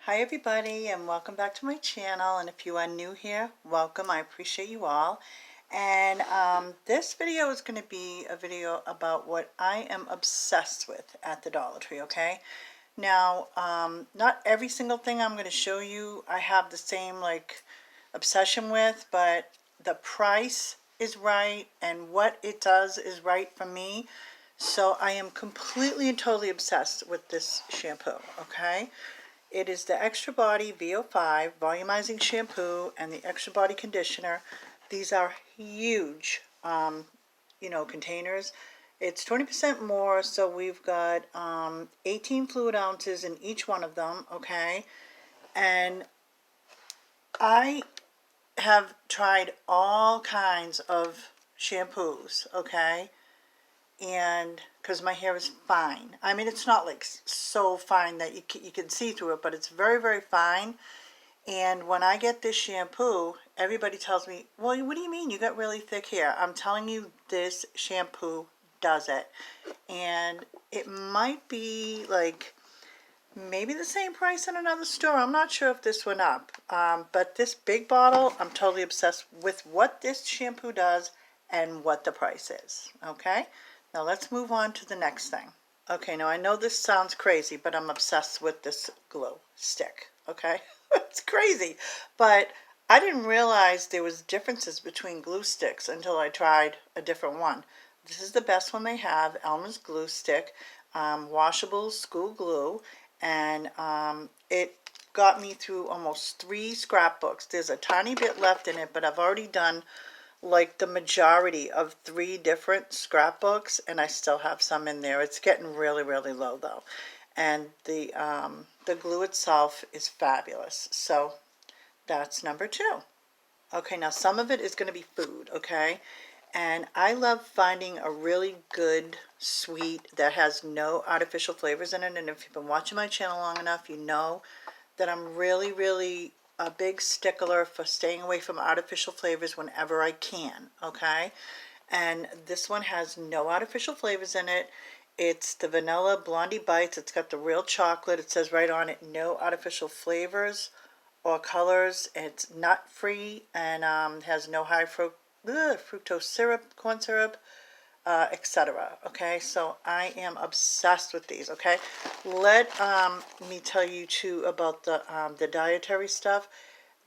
Hi everybody, and welcome back to my channel. And if you are new here, welcome. I appreciate you all. And this video is going to be a video about what I am obsessed with at the Dollar Tree, okay? Now, not every single thing I'm going to show you I have the same obsession with, but the price is right and what it does is right for me. So I am completely and totally obsessed with this shampoo, okay? It is the Extra Body VO5 Volumizing Shampoo and the Extra Body Conditioner. These are huge, containers. It's 20% more, so we've got 18 fluid ounces in each one of them, okay? And I have tried all kinds of shampoos, okay? And because my hair is fine. I mean, it's not like so fine that you can see through it, but it's very, very fine. And when I get this shampoo, everybody tells me, well, what do you mean? You got really thick hair. I'm telling you, this shampoo does it. And it might be like maybe the same price in another store. I'm not sure if this went up. But this big bottle, I'm totally obsessed with what this shampoo does and what the price is. Okay? Now let's move on to the next thing. Okay, now I know this sounds crazy, but I'm obsessed with this glue stick, okay? It's crazy, but I didn't realize there was differences between glue sticks until I tried a different one. This is the best one they have, Elmer's glue stick, washable school glue, and it got me through almost 3 scrapbooks. There's a tiny bit left in it, but I've already done like the majority of 3 different scrapbooks, and I still have some in there. It's getting really, really low though. And the glue itself is fabulous. So that's number 2. Okay, now some of it is going to be food, okay? And I love finding a really good sweet that has no artificial flavors in it. And if you've been watching my channel long enough, you know that I'm really, really a big stickler for staying away from artificial flavors whenever I can, okay? And this one has no artificial flavors in it. It's the Vanilla Blondie Bites. It's got the real chocolate. It says right on it, no artificial flavors or colors. It's nut-free and has no high fructose syrup, corn syrup, etc. Okay, so I am obsessed with these. Okay, let me tell you too about the dietary stuff.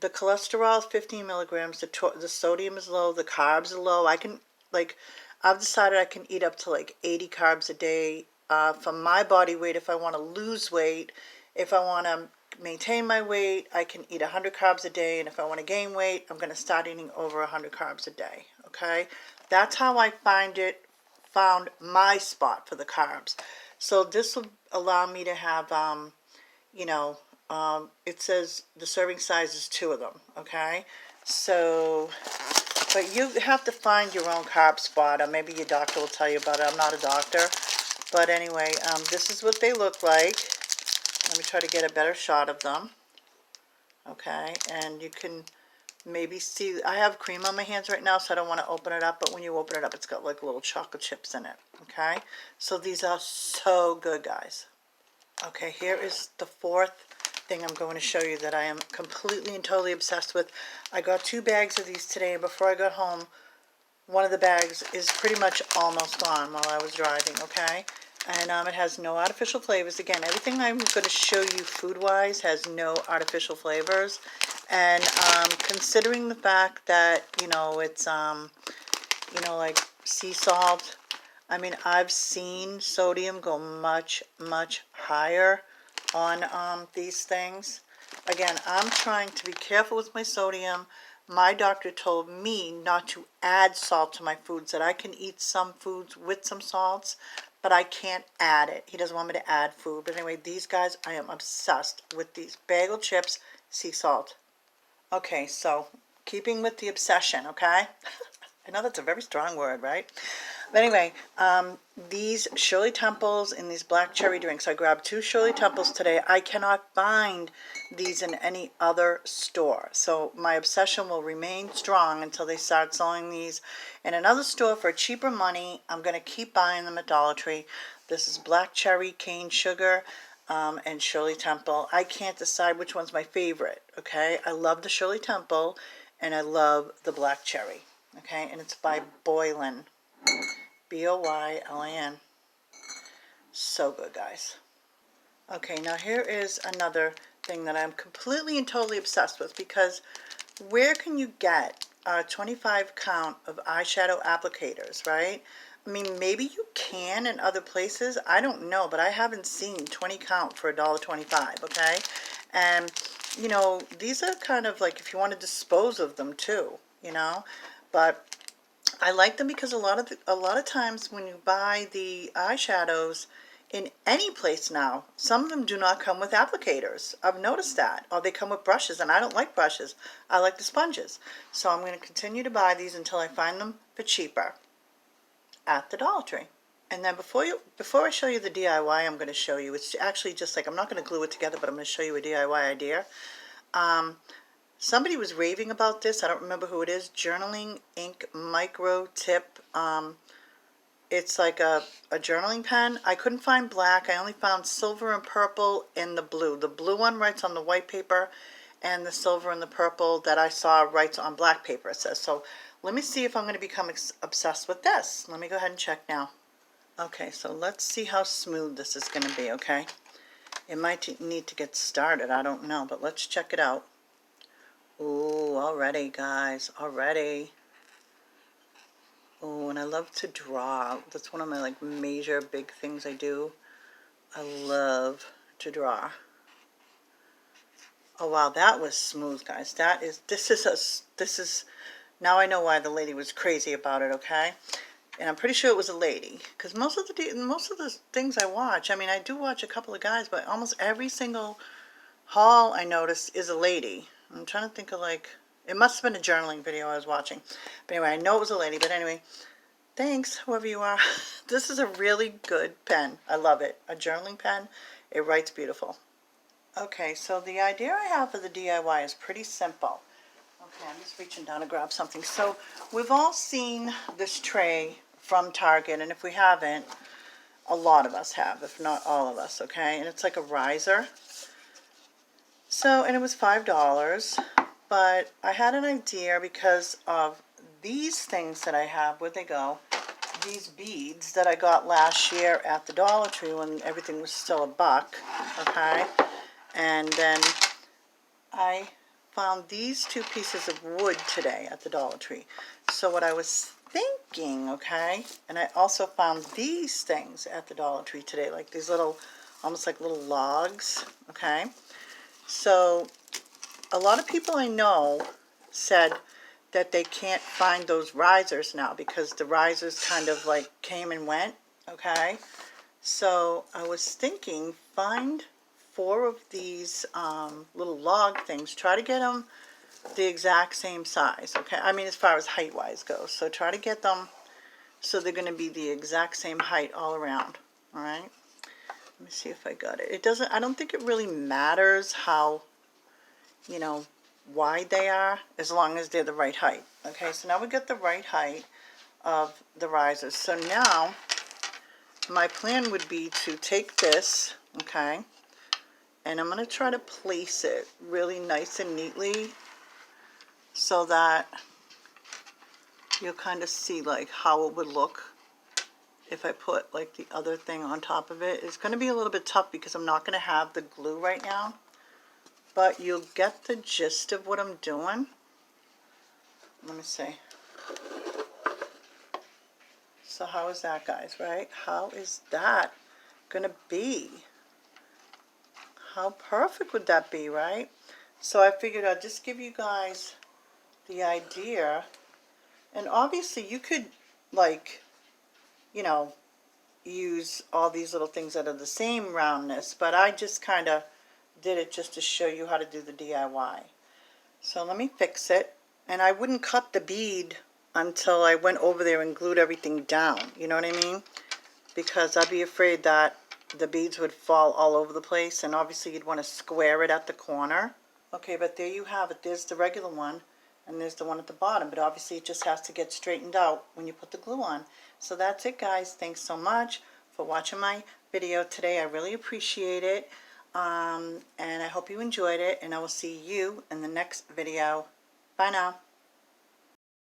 The cholesterol is 15 milligrams. The sodium is low. The carbs are low. I've decided I can eat up to like 80 carbs a day for my body weight. If I want to lose weight, if I want to maintain my weight, I can eat 100 carbs a day. And if I want to gain weight, I'm going to start eating over 100 carbs a day. Okay, that's how I found my spot for the carbs. So this will allow me to have, it says the serving size is 2 of them, okay? So, but you have to find your own carb spot, or maybe your doctor will tell you about it. I'm not a doctor. But anyway, this is what they look like. Let me try to get a better shot of them. Okay, and you can maybe see, I have cream on my hands right now, so I don't want to open it up, but when you open it up, it's got like little chocolate chips in it, okay? So these are so good, guys. Okay, here is the 4th thing I'm going to show you that I am completely and totally obsessed with. I got 2 bags of these today, and before I got home, one of the bags is pretty much almost gone while I was driving, okay? And it has no artificial flavors. Again, everything I'm going to show you food-wise has no artificial flavors. And considering the fact that, it's, like sea salt, I mean, I've seen sodium go much, much higher on these things. Again, I'm trying to be careful with my sodium. My doctor told me not to add salt to my foods, that I can eat some foods with some salts, but I can't add it. He doesn't want me to add food. But anyway, these guys, I am obsessed with these bagel chips, sea salt. Okay, so keeping with the obsession, okay? I know that's a very strong word, right? But anyway, these Shirley Temples and these black cherry drinks. I grabbed 2 Shirley Temples today. I cannot find these in any other store. So my obsession will remain strong until they start selling these in another store for cheaper money. I'm going to keep buying them at Dollar Tree. This is black cherry cane sugar. and Shirley Temple. I can't decide which one's my favorite, okay? I love the Shirley Temple, and I love the Black Cherry, okay? And it's by Boylan, Boylin. So good, guys. Okay, now here is another thing that I'm completely and totally obsessed with, because where can you get a 25 count of eyeshadow applicators, right? I mean, maybe you can in other places. I don't know, but I haven't seen 20 count for $1.25, okay? And, you know, these are kind of like if you want to dispose of them too, you know? But I like them because a lot of times when you buy the eyeshadows in any place now, some of them do not come with applicators. I've noticed that. Or they come with brushes, and I don't like brushes. I like the sponges. So I'm going to continue to buy these until I find them for cheaper at the Dollar Tree. And then before I show you the DIY I'm going to show you, it's actually just like, I'm not going to glue it together, but I'm going to show you a DIY idea. Somebody was raving about this. I don't remember who it is. Journaling Ink Micro Tip. It's like a journaling pen. I couldn't find black. I only found silver and purple and the blue. The blue one writes on the white paper, and the silver and the purple that I saw writes on black paper, it says. So let me see if I'm going to become obsessed with this. Let me go ahead and check now. Okay, so let's see how smooth this is going to be, okay? It might need to get started. I don't know, but let's check it out. Ooh, already, guys, already. Oh, and I love to draw. That's one of my like major big things I do. I love to draw. Oh wow, that was smooth, guys. This is now I know why the lady was crazy about it, okay? And I'm pretty sure it was a lady, because most of the things I watch, I mean, I do watch a couple of guys, but almost every single haul I notice is a lady. I'm trying to think of like, it must have been a journaling video I was watching. But anyway, I know it was a lady, but anyway, thanks, whoever you are. This is a really good pen. I love it. A journaling pen. It writes beautiful. Okay, so the idea I have for the DIY is pretty simple. Okay, I'm just reaching down to grab something. So we've all seen this tray from Target, and if we haven't, a lot of us have, if not all of us, okay? And it's like a riser. So, and it was $5, but I had an idea because of these things that I have. Where'd they go? These beads that I got last year at the Dollar Tree when everything was still $1, okay? And then I found these two pieces of wood today at the Dollar Tree. So what I was thinking, okay, and I also found these things at the Dollar Tree today, like these little, almost like little logs, okay? So a lot of people I know said that they can't find those risers now because the risers kind of like came and went, okay? So I was thinking, find 4 of these little log things. Try to get them the exact same size, okay? I mean, as far as height-wise goes. So try to get them so they're going to be the exact same height all around, all right? Let me see if I got it. It doesn't, I don't think it really matters how, you know, wide they are, as long as they're the right height. Okay, so now we got the right height of the risers. So now my plan would be to take this, okay, and I'm going to try to place it really nice and neatly so that you'll kind of see like how it would look if I put like the other thing on top of it. It's going to be a little bit tough because I'm not going to have the glue right now, but you'll get the gist of what I'm doing. Let me see. So how is that, guys, right? How is that going to be? How perfect would that be, right? So I figured I'd just give you guys the idea. And obviously you could, like, you know, use all these little things that are the same roundness, but I just kind of did it just to show you how to do the DIY. So let me fix it. And I wouldn't cut the bead until I went over there and glued everything down. You know what I mean? Because I'd be afraid that the beads would fall all over the place, and obviously you'd want to square it at the corner. Okay, but there you have it. There's the regular one, and there's the one at the bottom, but obviously it just has to get straightened out when you put the glue on. So that's it, guys. Thanks so much for watching my video today. I really appreciate it. And I hope you enjoyed it, and I will see you in the next video. Bye now.